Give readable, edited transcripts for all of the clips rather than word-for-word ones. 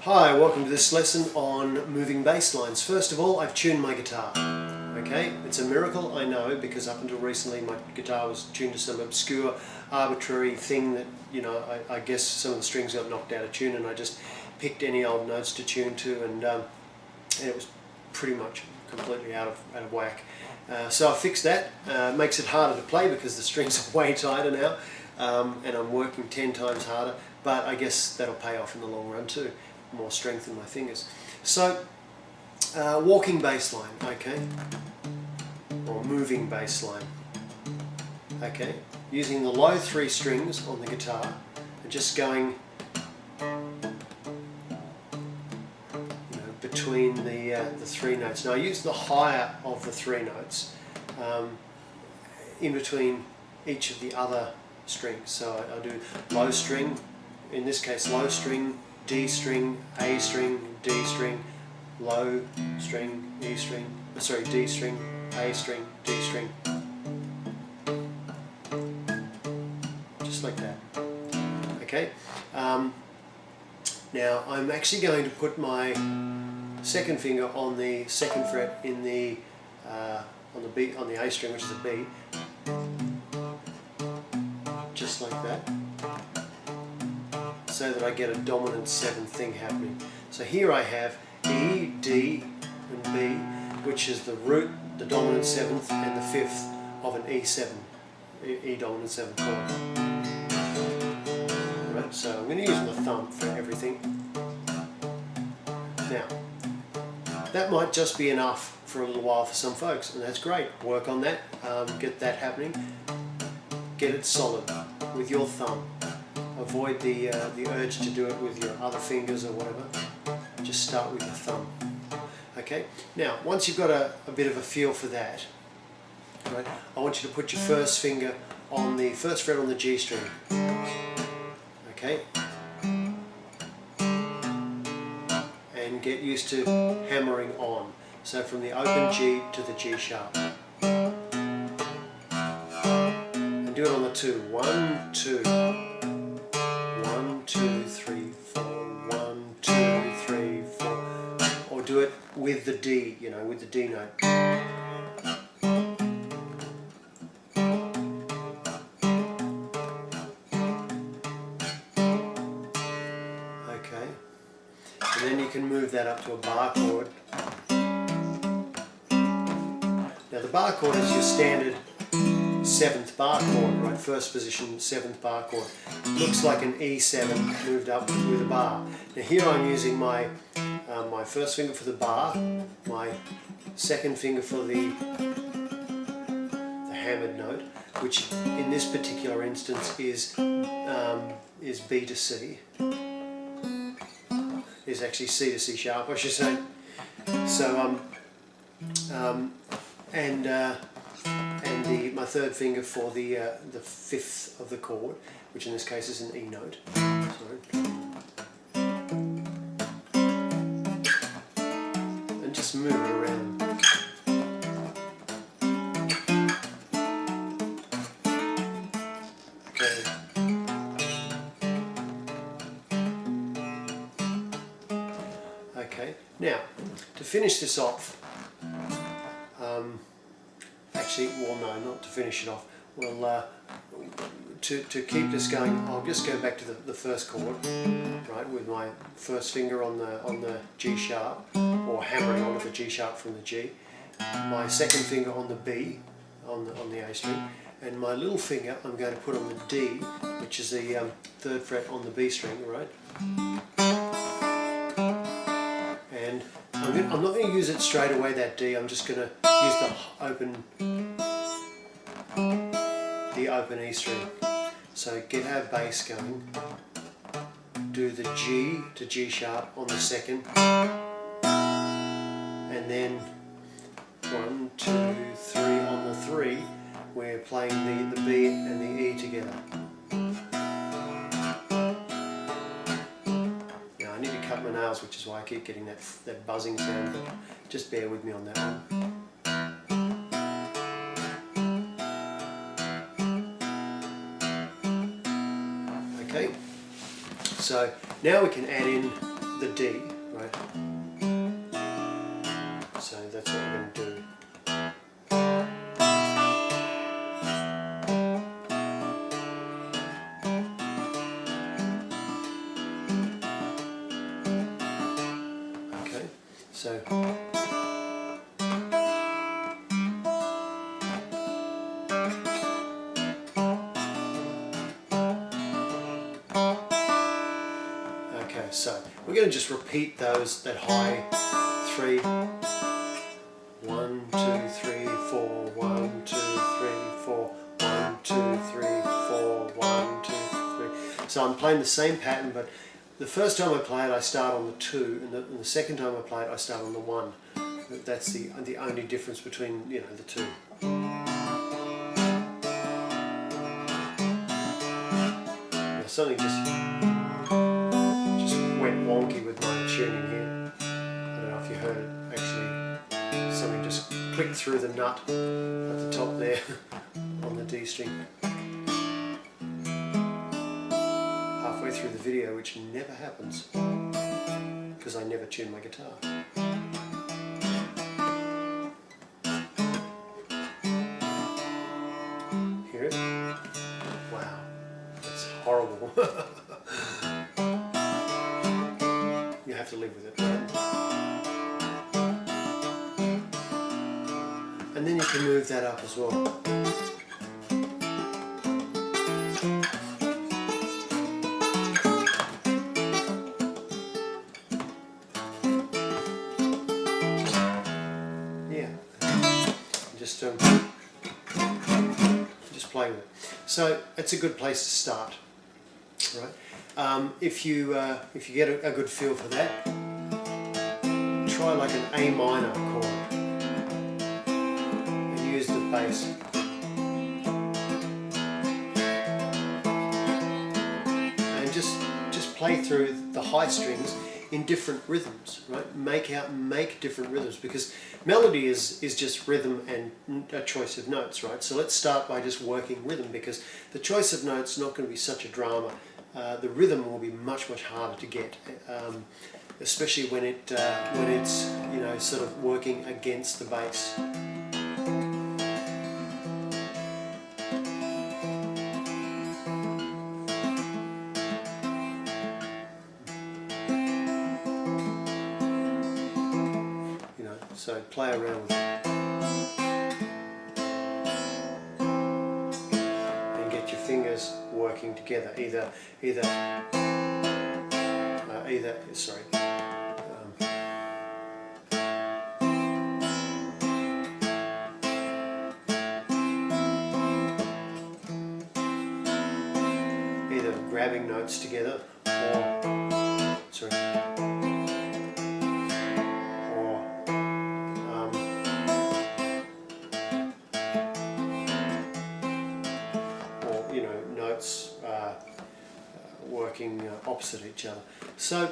Hi, welcome to this lesson on moving bass lines. First of all, I've tuned my guitar. Okay, it's a miracle, I know, because up until recently my guitar was tuned to some obscure, arbitrary thing that, you know, I guess some of the strings got knocked out of tune and I just picked any old notes to tune to, and it was pretty much completely out of whack. So I fixed that. Makes it harder to play because the strings are way tighter now, and I'm working 10 times harder, but I guess that'll pay off in the long run too. More strength in my fingers. So, walking bass line, okay, or moving bass line, okay, using the low 3 strings on the guitar and just going, between the 3 notes. Now I use the higher of the 3 notes in between each of the other strings. So I do low string, in this case low string, D string, A string, D string, low string, E string, sorry, D string, A string, D string. Just like that. Okay. Now I'm actually going to put my second finger on the 2nd fret in the on the A string, which is a B, just like that, so that I get a dominant 7th thing happening. So here I have E, D and B, which is the root, the dominant 7th and the 5th of an E7, E dominant 7 chord. Right, so I'm going to use my thumb for everything. Now, that might just be enough for a little while for some folks, and that's great. Work on that, get that happening, get it solid with your thumb. Avoid the urge to do it with your other fingers or whatever. Just start with your thumb. Okay. Now, once you've got a bit of a feel for that, right, I want you to put your first finger on the 1st fret on the G string. Okay. And get used to hammering on. So from the open G to the G sharp. And do it on the 2. 1, 2. 1, 2, 3, 4, 1, 2, 3, 4, or do it with the D, you know, with the D note. Okay, and then you can move that up to a bar chord. Now the bar chord is your standard 7th bar chord, right? 1st position, 7th bar chord. Looks like an E7 moved up with a bar. Now here I'm using my my 1st finger for the bar, my 2nd finger for the hammered note, which in this particular instance is B to C. Is actually C to C sharp, I should say. So my 3rd finger for the 5th of the chord, which in this case is an E note. Sorry. And just move it around. Okay. Okay. Now, to finish this off. Actually, well, no, not to finish it off. Well, to keep this going, I'll just go back to the 1st chord, right, with my 1st finger on the G sharp, or hammering on with the G sharp from the G. My 2nd finger on the B, on the A string, and my little finger I'm going to put on the D, which is the 3rd fret on the B string, right. And I'm not going to use it straight away, that D. I'm just going to use the open E string. So get our bass going. Do the G to G sharp on the 2nd, and then 1, 2, 3 on the 3. We're playing the B and the E together. Cut my nails, which is why I keep getting that buzzing sound, but just bear with me on that one. Okay, so now we can add in the D, right? So that's what we're going to do. Okay, so so we're going to just repeat that high 3, 1, 2, 3, 4, 1, 2, 3, 4, 1, 2, 3, 4, 1, 2, 3. So I'm playing the same pattern, but the first time I play it I start on the 2, and the second time I play it I start on the 1. That's the only difference between, you know, the two. Now something just went wonky with my tuning here. I don't know if you heard it, actually something just clicked through the nut at the top there on the D string. Halfway through the video, which never happens because I never tune my guitar. Hear it? Wow, that's horrible. You have to live with it. And then you can move that up as well. Yeah. Just play with it. So it's a good place to start, right? If you get a good feel for that, try like an A minor chord and use the bass. And just play through the high strings in different rhythms, right? Make different rhythms, because melody is just rhythm and a choice of notes, right? So let's start by just working rhythm, because the choice of notes is not going to be such a drama. The rhythm will be much harder to get, especially when it's, you know, sort of working against the bass. You know, so play around with it. Fingers working together, either grabbing notes together, working opposite each other. So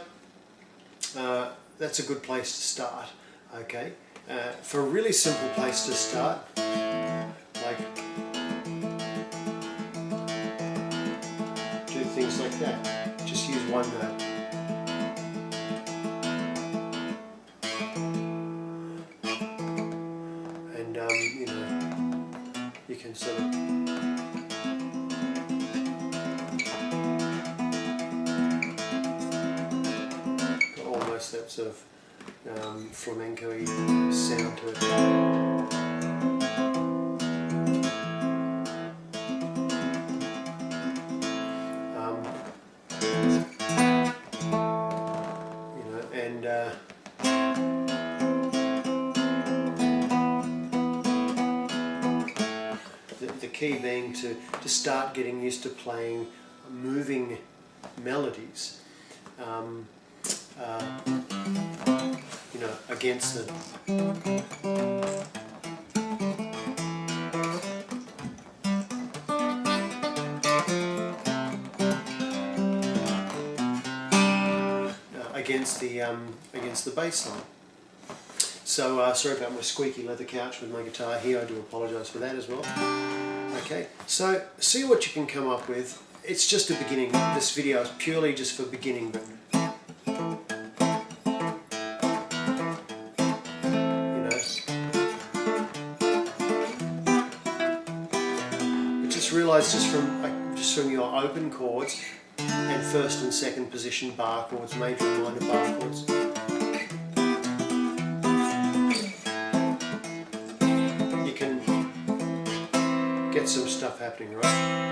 that's a good place to start. Okay, for a really simple place to start, like do things like that. Just use one note. And you know, you can sort of that sort of flamenco-y sound to it. You know, and the key being to start getting used to playing moving melodies. You know, against the against the bass line. So sorry about my squeaky leather couch with my guitar here. I do apologise for that as well. Okay, so see what you can come up with. It's just a beginning. This video is purely just for beginning, but realise just from your open chords and first and second position bar chords, major and minor bar chords, you can get some stuff happening, right?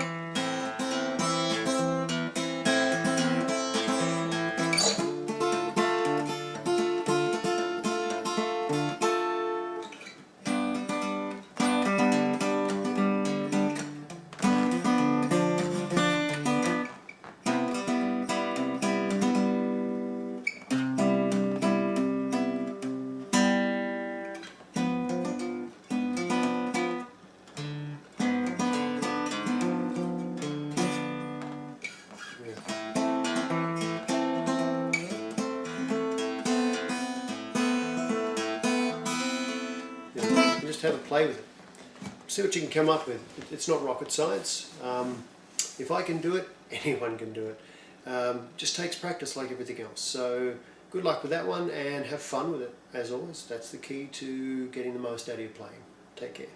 Just have a play with it. See what you can come up with. It's not rocket science. If I can do it, anyone can do it. Just takes practice like everything else. So good luck with that one and have fun with it. As always, that's the key to getting the most out of your playing. Take care.